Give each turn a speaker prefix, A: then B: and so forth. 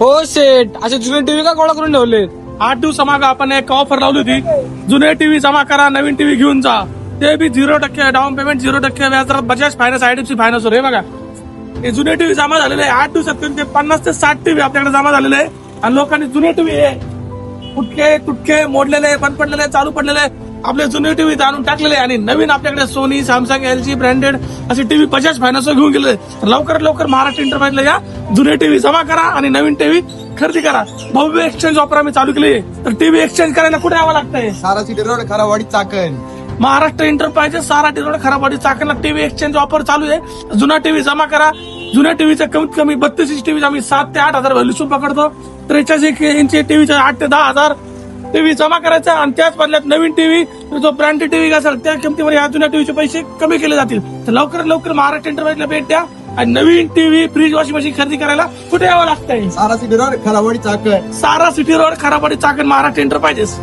A: हो शेठ, असे जुने टीव्ही का गोळा करून ठेवले?
B: 8 दिवसामागे आपण एक ऑफर लावली होती, जुने टीव्ही जमा करा नवीन टीव्ही घेऊन जा, ते बी 0% डाऊन पेमेंट, 0% व्याजदरात, बजाज फायनान्स, आयडीएफसी फायनान्स वर. हे बघा, हे जुने टीव्ही जमा झालेले आहे. 8 दिवसात त्यांचे 50 ते 60 टीव्ही आपल्याकडे जमा झालेले आहे. आणि लोकांनी जुने टीव्ही फुटके तुटके मोडलेले, बंद पडलेले, चालू पडलेले आपले जुने टीव्ही आणून टाकलेले आणि नवीन आपल्याकडे सोनी, सॅमसंग, LG ब्रँडेड असे टीव्ही बजाज फायनान्स घेऊन गेले. तर लवकरात लवकर महाराष्ट्र इंटरप्राइजला या, जुने टीव्ही जमा करा आणि नवीन टीव्ही खरेदी करा. भव्य एक्सचेंज ऑफर आम्ही चालू केली. तर टीव्ही एक्सचेंज करायला कुठे यावं लागतंय?
C: Sara city road, Kharawadi, Chakan.
B: Maharashtra enterprises, Sara road, Kharabwadi, चाकणला टीव्ही एक्सचेंज ऑफर चालू आहे. जुना टीव्ही जमा करा. जुन्या टीव्हीचं कमीत कमी 32 इंच टीव्ही आम्ही 7 ते 8 हजार व्हॅल्यूसून पकडतो. 43 इंच टीव्हीचं 8 ते 10 हजार टीव्ही जमा करायचा आणि त्याच बदल्यात नवीन टीव्ही जो ब्रँडेड टीव्ही असेल त्या किमतीमध्ये या जुन्या टीव्हीचे पैसे कमी केले जातील. तर लवकरात लवकर महाराष्ट्र इंटरप्राइजला भेट द्या आणि नवीन टीव्ही, फ्रीज, वॉशिंग मशीन खरेदी करायला कुठे यावं लागतंय?
C: Sara city road, Kharawadi, Chakan.
B: Sara city road, Kharabwadi, Chakan, Maharashtra enterprises.